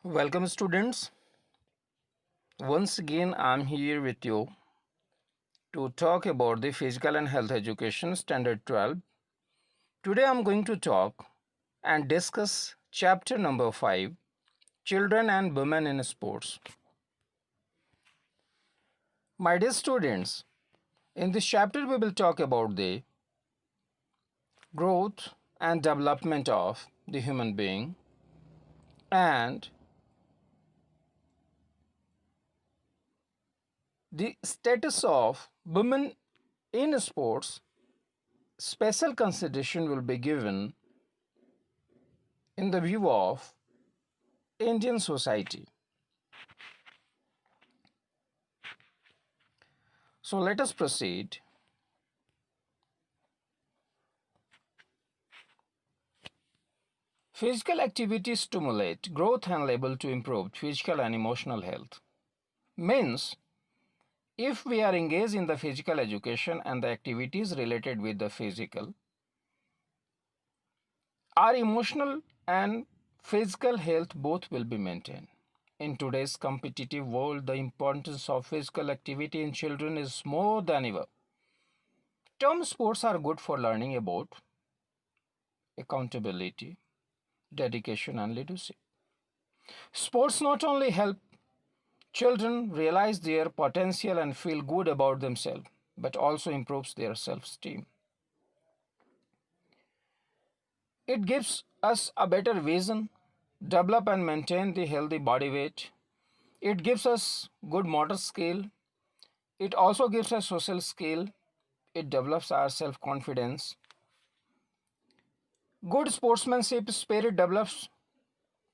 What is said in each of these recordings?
Welcome, students. Once again, I'm here with you to talk about the Physical and Health Education Standard 12. Today, I'm going to talk and discuss chapter number 5, Children and Women in Sports. My dear students, in this chapter, we will talk about the growth and development of the human being and the status of women in sports. Special consideration will be given in the view of Indian society. So let us proceed. Physical activity stimulate growth and able to improve physical and emotional health. Means, if we are engaged in the physical education and the activities related with the physical, our emotional and physical health both will be maintained. In today's competitive world, the importance of physical activity in children is more than ever. Term sports are good for learning about accountability, dedication, and leadership. Sports not only help children realize their potential and feel good about themselves, but also improves their self-esteem. It gives us a better vision, develop and maintain the healthy body weight. It gives us good motor skill. It also gives us social skill. It develops our self-confidence. Good sportsmanship spirit develops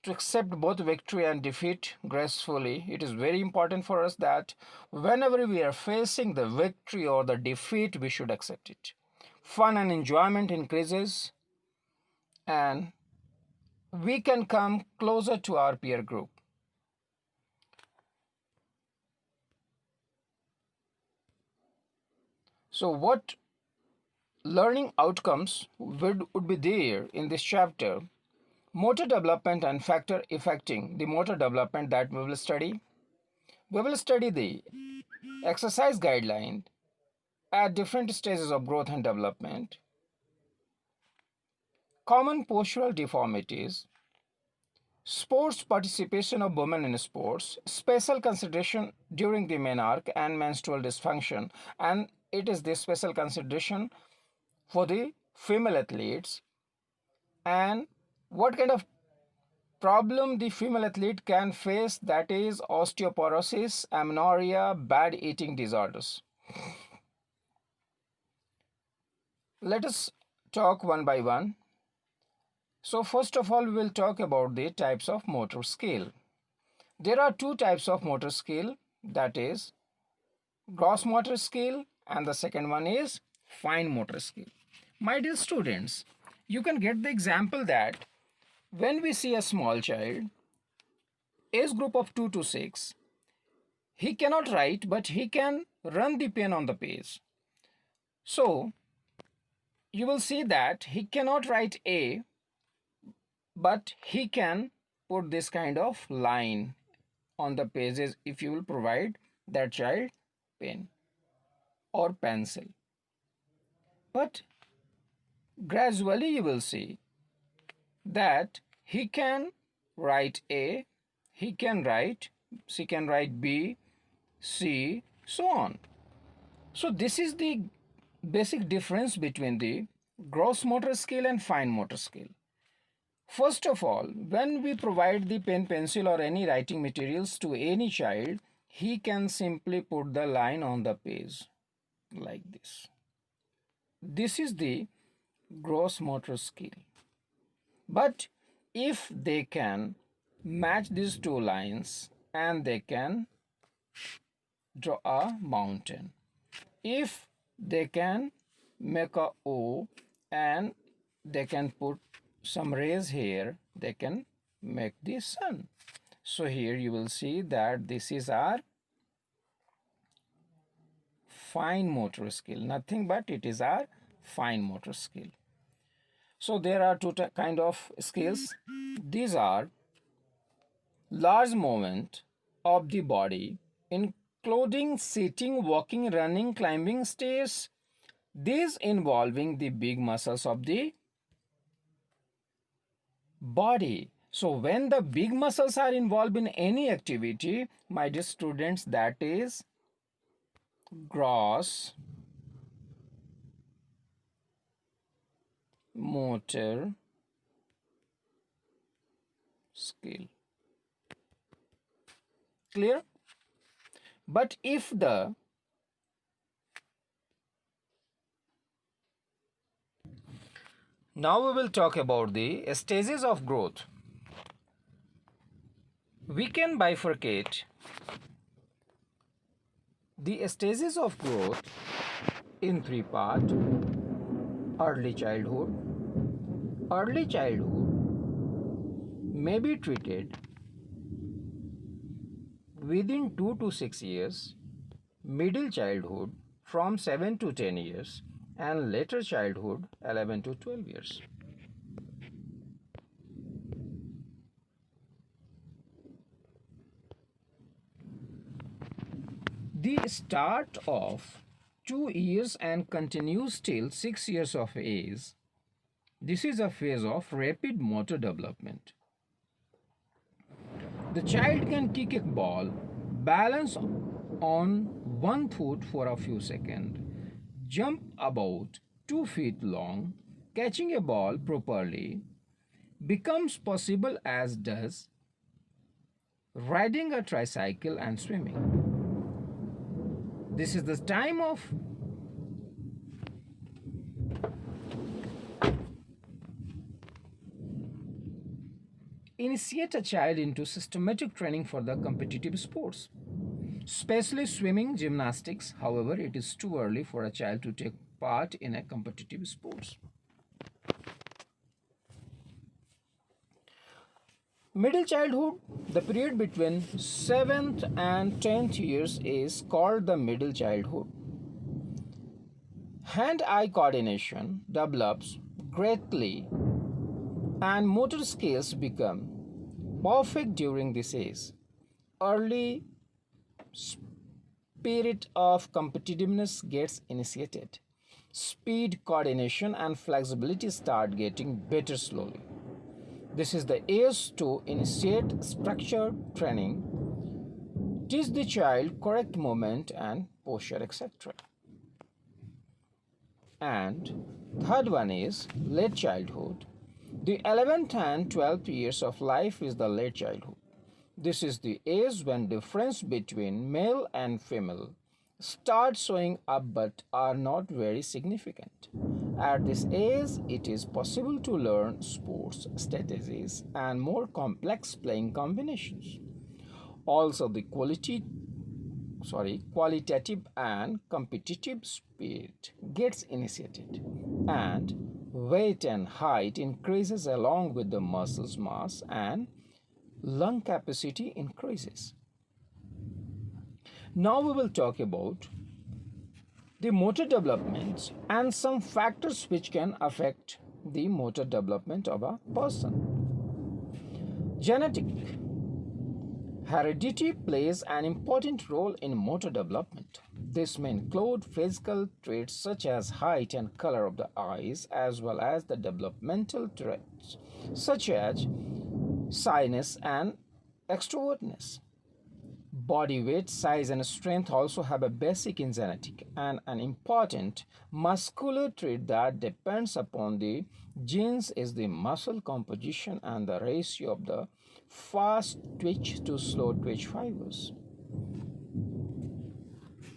to accept both victory and defeat gracefully. It is very important for us that whenever we are facing the victory or the defeat, we should accept it. Fun and enjoyment increases, and we can come closer to our peer group. So, what learning outcomes would be there in this chapter? Motor development and factor affecting the motor development that we will study. We will study the exercise guideline at different stages of growth and development, common postural deformities, sports participation of women in sports, special consideration during the menarche and menstrual dysfunction, and it is this special consideration for the female athletes, and what kind of problem the female athlete can face, that is osteoporosis, amenorrhea, bad eating disorders. Let us talk one by one. So first of all, we will talk about the types of motor skill. There are two types of motor skill, that is gross motor skill and the second one is fine motor skill. My dear students, you can get the example that when we see a small child, age group of 2 to 6, he cannot write but he can run the pen on the page. So you will see that he cannot write A, but he can put this kind of line on the pages if you will provide that child pen or pencil. But gradually you will see that he can write A, he can write, she can write B, C, so on. So this is the basic difference between the gross motor skill and fine motor skill. First of all, when we provide the pen, pencil or any writing materials to any child, he can simply put the line on the page like this. This is the gross motor skill. But if they can match these two lines and they can draw a mountain, if they can make a O and they can put some rays here, they can make the sun. So here you will see that this is our fine motor skill, nothing but it is our fine motor skill. So there are two kind of skills. These are large movement of the body, including sitting, walking, running, climbing stairs, these involving the big muscles of the body. So when the big muscles are involved in any activity, my dear students, that is gross motor skill. Clear? But if the now we will talk about the stages of growth. We can bifurcate the stages of growth in three parts. Early childhood. Early childhood may be treated within 2 to 6 years, middle childhood from 7 to 10 years, and later childhood 11 to 12 years. The start of 2 years and continues till 6 years of age. This is a phase of rapid motor development. The child can kick a ball, balance on one foot for a few seconds, jump about 2 feet long, catching a ball properly becomes possible, as does riding a tricycle and swimming. This is the time of initiate a child into systematic training for the competitive sports, especially swimming, gymnastics. However, it is too early for a child to take part in a competitive sports. Middle childhood, the period between 7th and 10th years, is called the middle childhood. Hand-eye coordination develops greatly and motor skills become perfect during this age. Early spirit of competitiveness gets initiated. Speed, coordination, and flexibility start getting better slowly. This is the age to initiate structured training, teach the child correct movement and posture, etc. And third one is late childhood. The 11th and 12th years of life is the late childhood. This is the age when difference between male and female start showing up but are not very significant. At this age, it is possible to learn sports strategies and more complex playing combinations. Also, the qualitative and competitive spirit gets initiated, and weight and height increases along with the muscles mass and lung capacity increases. Now we will talk about the motor developments and some factors which can affect the motor development of a person. Genetic heredity plays an important role in motor development. This may include physical traits such as height and color of the eyes, as well as the developmental traits such as shyness and extrovertness. Body weight, size, and strength also have a basic in genetic and an important muscular trait that depends upon the genes is the muscle composition and the ratio of the fast twitch to slow twitch fibers.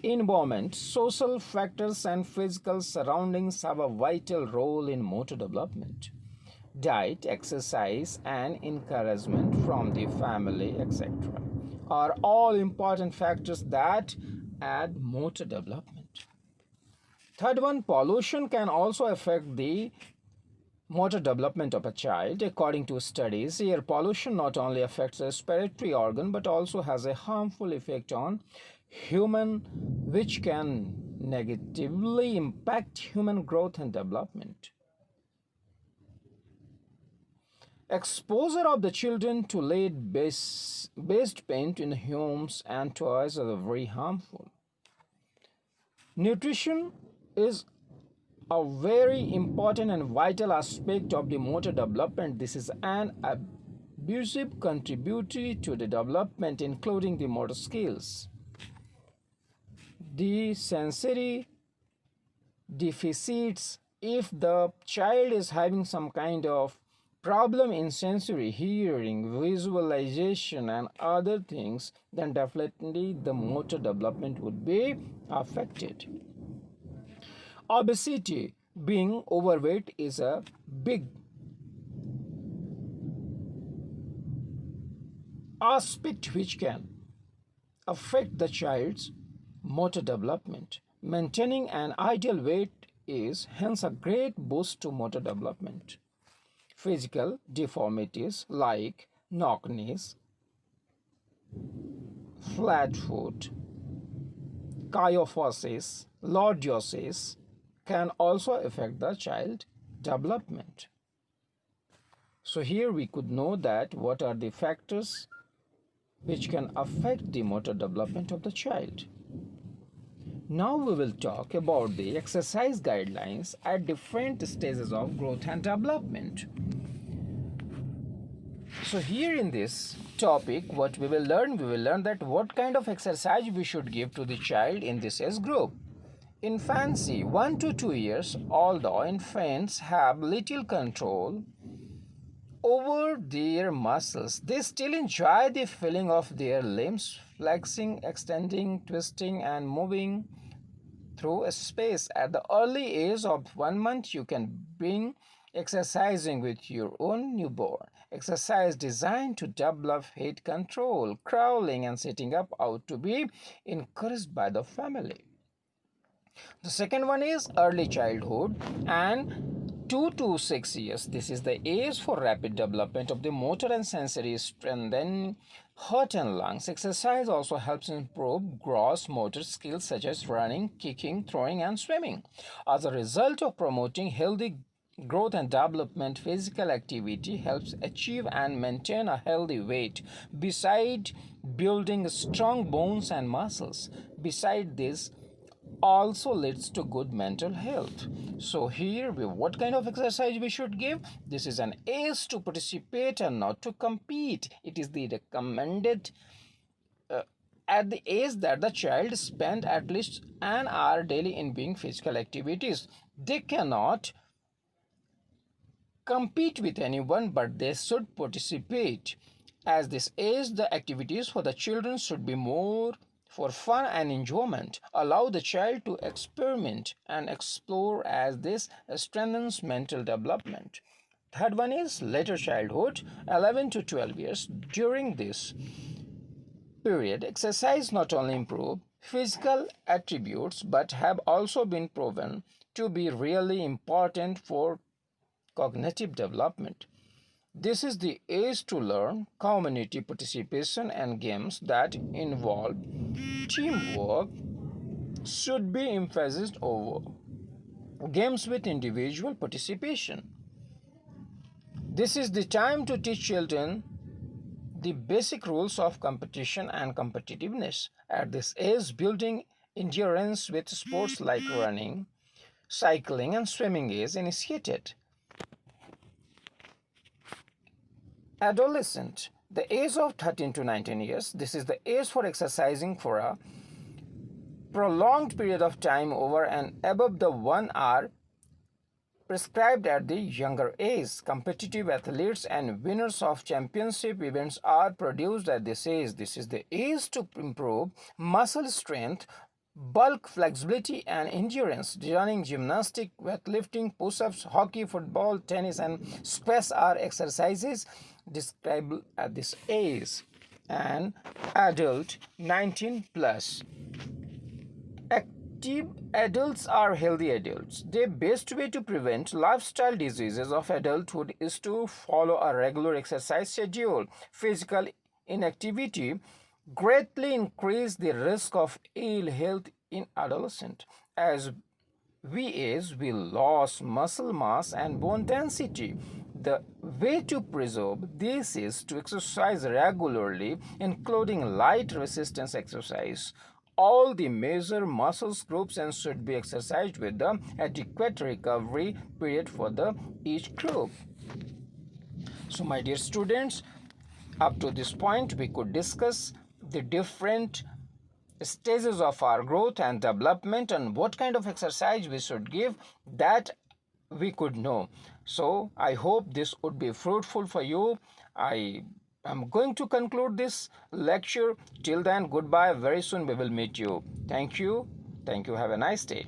Environment, social factors, and physical surroundings have a vital role in motor development. Diet, exercise, and encouragement from the family, etc., are all important factors that add motor development. Third one, pollution can also affect the motor development of a child. According to studies, air pollution not only affects the respiratory organ but also has a harmful effect on human, which can negatively impact human growth and development. Exposure of the children to based paint in homes and toys are very harmful. Nutrition is a very important and vital aspect of the motor development. This is an abusive contributory to the development, including the motor skills. The sensory deficits, if the child is having some kind of problem in sensory hearing, visualization and other things, then definitely the motor development would be affected. Obesity, being overweight, is a big aspect which can affect the child's motor development. Maintaining an ideal weight is hence a great boost to motor development. Physical deformities like knock knees, flat foot, kyphosis, lordiosis can also affect the child development. So here we could know that what are the factors which can affect the motor development of the child. Now we will talk about the exercise guidelines at different stages of growth and development. So here in this topic, what we will learn that what kind of exercise we should give to the child in this age group. Infancy, 1 to 2 years, although infants have little control over their muscles, they still enjoy the feeling of their limbs flexing, extending, twisting and moving through a space. At the early age of 1 month, you can begin exercising with your own newborn. Exercise designed to develop head control, crawling and sitting up ought to be encouraged by the family. The second one is early childhood and 2 to 6 years. This is the age for rapid development of the motor and sensory strengthening heart and lungs. Exercise also helps improve gross motor skills such as running, kicking, throwing, and swimming. As a result of promoting healthy growth and development, physical activity helps achieve and maintain a healthy weight, beside building strong bones and muscles. Beside this, also leads to good mental health. So here what kind of exercise we should give? This is an age to participate and not to compete. It is the recommended at the age that the child spend at least an hour daily in being physical activities. They cannot compete with anyone, but they should participate. As this age, the activities for the children should be more for fun and enjoyment. Allow the child to experiment and explore, as this strengthens mental development. Third one is later childhood, 11 to 12 years. During this period, exercise not only improve physical attributes but have also been proven to be really important for cognitive development. This is the age to learn community participation, and games that involve teamwork should be emphasized over games with individual participation. This is the time to teach children the basic rules of competition and competitiveness. At this age, building endurance with sports like running, cycling, and swimming is initiated. Adolescent, the age of 13 to 19 years. This is the age for exercising for a prolonged period of time over and above the 1 hour prescribed at the younger age. Competitive athletes and winners of championship events are produced at this age. This is the age to improve muscle strength, bulk flexibility and endurance. Running, gymnastics, weightlifting, push-ups, hockey, football, tennis and squash are exercises described at this age. And adult, 19 plus. Active adults are healthy adults. The best way to prevent lifestyle diseases of adulthood is to follow a regular exercise schedule. Physical inactivity greatly increase the risk of ill health in adolescent. As we age, we lose muscle mass and bone density. The way to preserve this is to exercise regularly, including light resistance exercise. All the major muscles groups and should be exercised with the adequate recovery period for the each group. So my dear students, up to this point we could discuss the different stages of our growth and development and what kind of exercise we should give, that we could know. So I hope this would be fruitful for you. I am going to conclude this lecture. Till then, goodbye. Very soon we will meet you. Thank you. Thank you. Have a nice day.